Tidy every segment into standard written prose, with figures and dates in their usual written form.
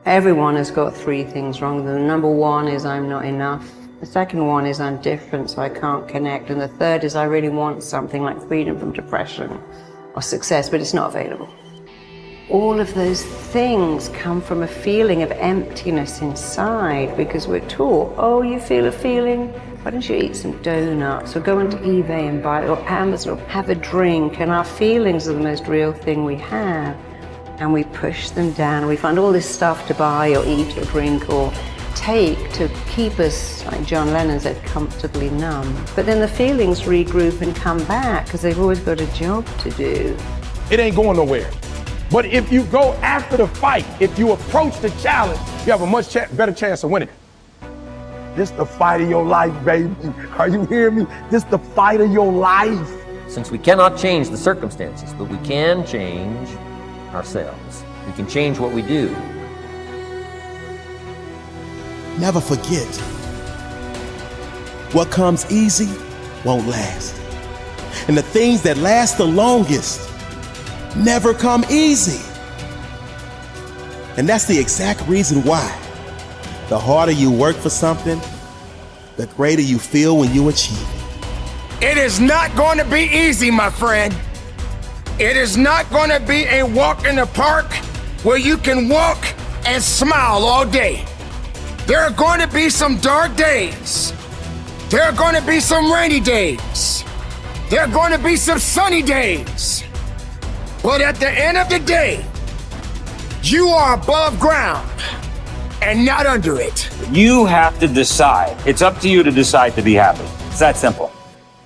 Everyone has got three things wrong. The number one is I'm not enough. The second one is I'm different, so I can't connect. And the third is I really want something like freedom from depression or success, but it's not available. All of those things come from a feeling of emptiness inside because we're taught, oh, you feel a feeling? Why don't you eat some donuts or go onto eBay and buy, or Amazon, or have a drink? And our feelings are the most real thing we have. And we push them down. We find all this stuff to buy or eat or drink or take to keep us, like John Lennon said, comfortably numb. But then the feelings regroup and come back because they've always got a job to do. It ain't going nowhere. But if you go after the fight, if you approach the challenge, you have a much better chance of winning. This the fight of your life, baby. Are you hearing me? This the fight of your life. Since we cannot change the circumstances, but we can change ourselves. We can change what we do. Never forget, what comes easy won't last. And the things that last the longest never come easy. And that's the exact reason why the harder you work for something, the greater you feel when you achieve it. It is not going to be easy, my friend. It is not going to be a walk in the park where you can walk and smile all day. There are going to be some dark days. There are going to be some rainy days. There are going to be some sunny days. But at the end of the day, you are above ground and not under it. You have to decide. It's up to you to decide to be happy. It's that simple.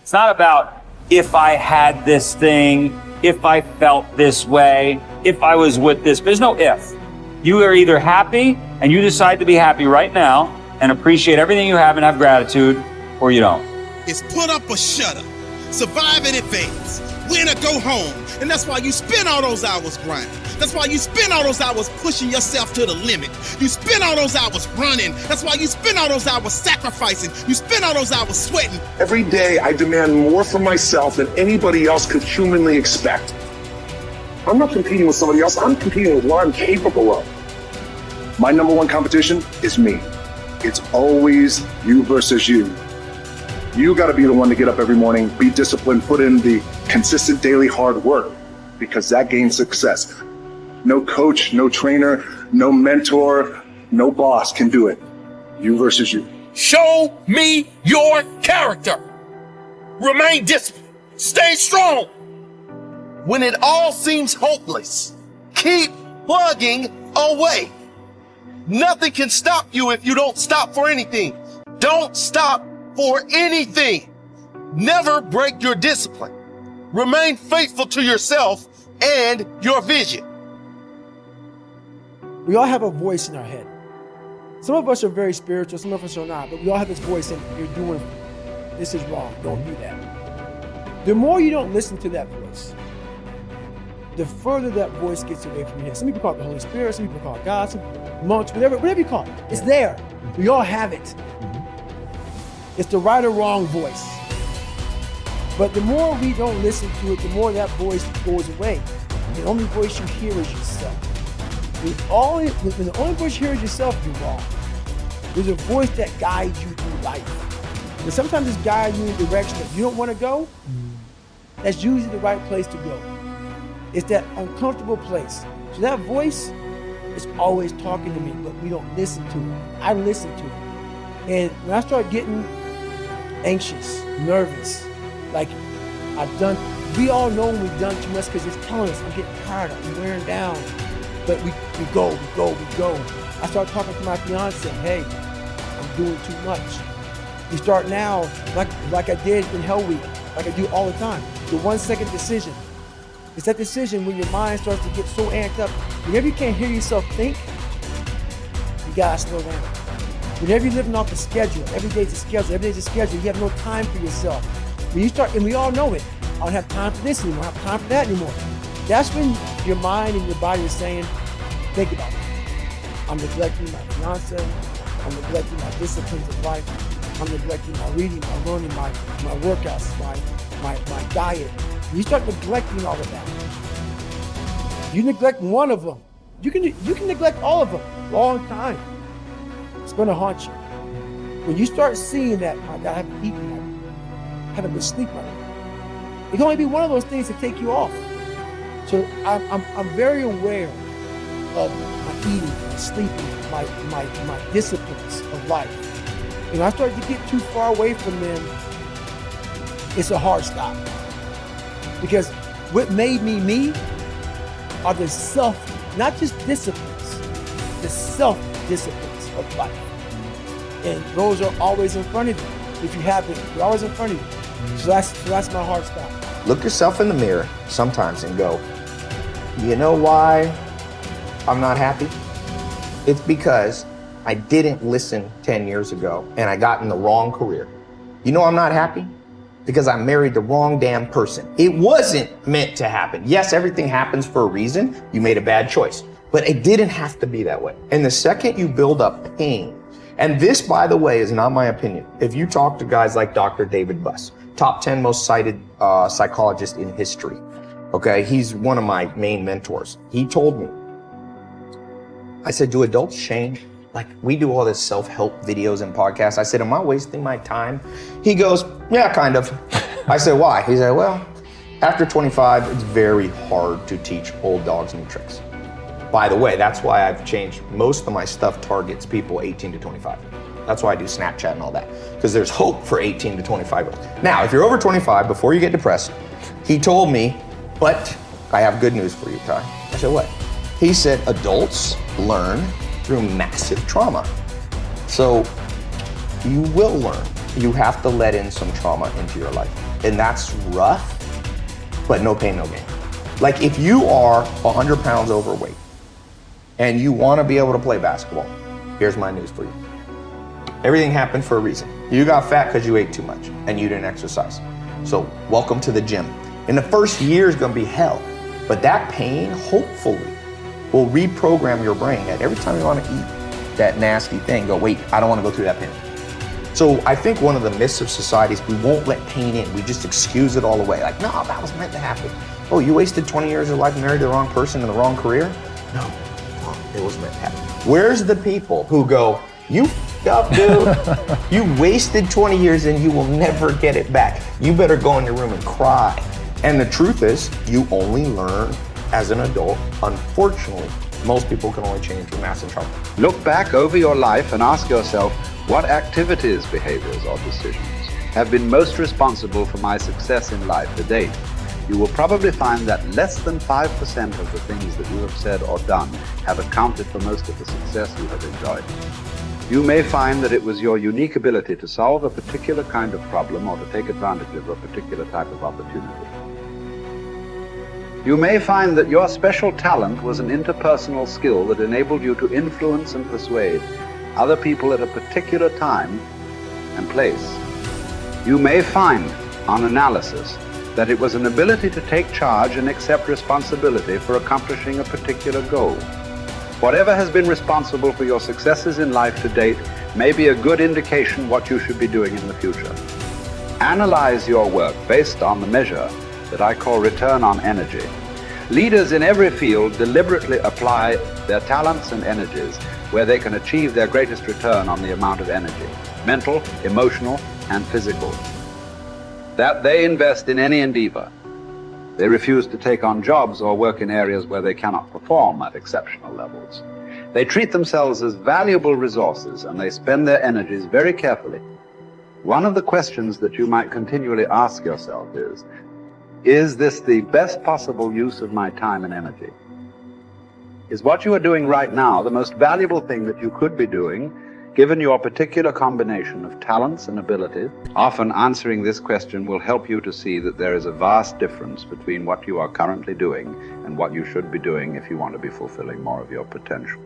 It's not about if I had this thing, if I felt this way, if I was with this. There's no if. You are either happy and you decide to be happy right now and appreciate everything you have and have gratitude, or you don't. It's put up or shut up, survive in advance, win or go home. And that's why you spend all those hours grinding. That's why you spend all those hours pushing yourself to the limit. You spend all those hours running. That's why you spend all those hours sacrificing. You spend all those hours sweating. Every day I demand more from myself than anybody else could humanly expect. I'm not competing with somebody else. I'm competing with what I'm capable of. My number one competition is me. It's always you versus you. You got to be the one to get up every morning, be disciplined, put in the consistent daily hard work, because that gains success. No coach, no trainer, no mentor, no boss can do it. You versus you. Show me your character. Remain disciplined. Stay strong. When it all seems hopeless, keep plugging away. Nothing can stop you if you don't stop for anything. Don't stop for anything. Never break your discipline. Remain faithful to yourself and your vision. We all have a voice in our head. Some of us are very spiritual, some of us are not, but we all have this voice and you're doing, this is wrong, don't do that. The more you don't listen to that voice, the further that voice gets away from your head. Some people call it the Holy Spirit, some people call it God, some monks, whatever you call it. It's there. We all have it. It's the right or wrong voice. But the more we don't listen to it, the more that voice goes away. The only voice you hear is yourself. When the only voice you hear is yourself, you're wrong. There's a voice that guides you through life. And sometimes it's guiding you in a direction that you don't want to go. That's usually the right place to go. It's that uncomfortable place. So that voice is always talking to me, but we don't listen to it. I listen to it. And when I start getting anxious, nervous, like we all know when we've done too much because it's telling us, I'm getting tired, I'm wearing down. But we go. I start talking to my fiance, hey, I'm doing too much. We start now, like I did in Hell Week, like I do all the time, the 1 second decision. It's that decision when your mind starts to get so amped up. Whenever you can't hear yourself think, you gotta slow down. Whenever you're living off a schedule, every day's a schedule, you have no time for yourself. When you start, and we all know it, I don't have time for this anymore, I don't have time for that anymore. That's when your mind and your body are saying, think about it. I'm neglecting my fiance, I'm neglecting my disciplines of life, I'm neglecting my reading, my learning, my workouts, my diet. When you start neglecting all of that, you neglect one of them. You can neglect all of them. long time. It's going to haunt you. When you start seeing that, my God, I haven't eaten, I haven't been sleeping, it can only be one of those things to take you off. So I'm very aware of my eating, my sleeping, my disciplines of life. And I started to get too far away from them. It's a hard stop. Because what made me me are the not just disciplines, the self-disciplines of life. And those are always in front of you. If you haven't, they're always in front of you. So that's my hard stop. Look yourself in the mirror sometimes and go, you know why I'm not happy? It's because I didn't listen 10 years ago and I got in the wrong career. You know I'm not happy? Because I married the wrong damn person. It wasn't meant to happen. Yes, everything happens for a reason. You made a bad choice, but it didn't have to be that way. And the second you build up pain, and this, by the way, is not my opinion. If you talk to guys like Dr. David Buss, top 10 most cited psychologist in history, okay? He's one of my main mentors. He told me, I said, do adults change? Like, we do all this self-help videos and podcasts. I said, am I wasting my time? He goes, yeah, kind of. I said, why? He said, well, after 25, it's very hard to teach old dogs new tricks. By the way, that's why I've changed. Most of my stuff targets people 18 to 25. That's why I do Snapchat and all that, because there's hope for 18 to 25-year-olds. Now, if you're over 25, before you get depressed, he told me, but I have good news for you, Ty. I said, what? He said, adults learn through massive trauma. So you will learn. You have to let in some trauma into your life. And that's rough, but no pain, no gain. Like if you are 100 pounds overweight and you want to be able to play basketball, here's my news for you. Everything happened for a reason. You got fat because you ate too much and you didn't exercise. So welcome to the gym. And the first year is going to be hell, but that pain, hopefully, will reprogram your brain that every time you want to eat that nasty thing, go, wait, I don't want to go through that pain. So I think one of the myths of society is we won't let pain in. We just excuse it all away. Like, no, that was meant to happen. Oh, you wasted 20 years of your life and married the wrong person in the wrong career? No, it was meant to happen. Where's the people who go, you f***ed up, dude. You wasted 20 years and you will never get it back. You better go in your room and cry. And the truth is, you only learn as an adult. Unfortunately, most people can only change through massive trauma. Look back over your life and ask yourself, what activities, behaviors, or decisions have been most responsible for my success in life to date? You will probably find that less than 5% of the things that you have said or done have accounted for most of the success you have enjoyed. You may find that it was your unique ability to solve a particular kind of problem or to take advantage of a particular type of opportunity. You may find that your special talent was an interpersonal skill that enabled you to influence and persuade other people at a particular time and place. You may find, on analysis, that it was an ability to take charge and accept responsibility for accomplishing a particular goal. Whatever has been responsible for your successes in life to date may be a good indication what you should be doing in the future. Analyze your work based on the measure that I call return on energy. Leaders in every field deliberately apply their talents and energies where they can achieve their greatest return on the amount of energy, mental, emotional, and physical, that they invest in any endeavor. They refuse to take on jobs or work in areas where they cannot perform at exceptional levels. They treat themselves as valuable resources and they spend their energies very carefully. One of the questions that you might continually ask yourself is this the best possible use of my time and energy? Is what you are doing right now the most valuable thing that you could be doing, given your particular combination of talents and abilities? Often answering this question will help you to see that there is a vast difference between what you are currently doing and what you should be doing if you want to be fulfilling more of your potential.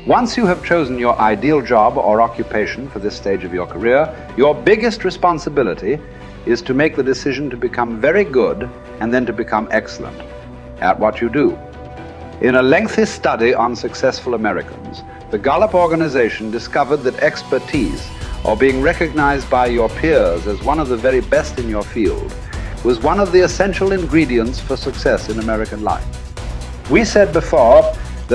Once you have chosen your ideal job or occupation for this stage of your career, your biggest responsibility is to make the decision to become very good and then to become excellent at what you do. In a lengthy study on successful Americans, the Gallup organization discovered that expertise, or being recognized by your peers as one of the very best in your field, was one of the essential ingredients for success in American life. We said before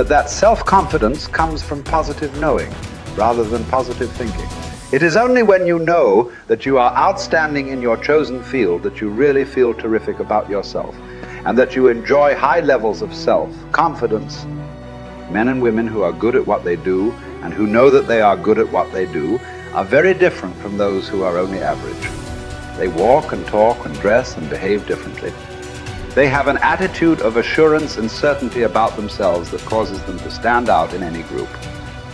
that self-confidence comes from positive knowing rather than positive thinking. It is only when you know that you are outstanding in your chosen field that you really feel terrific about yourself, and that you enjoy high levels of self-confidence. Men and women who are good at what they do and who know that they are good at what they do are very different from those who are only average. They walk and talk and dress and behave differently. They have an attitude of assurance and certainty about themselves that causes them to stand out in any group.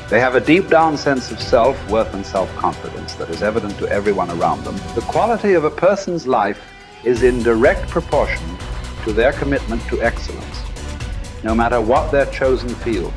They have a deep down sense of self-worth and self-confidence that is evident to everyone around them. The quality of a person's life is in direct proportion to their commitment to excellence, no matter what their chosen field.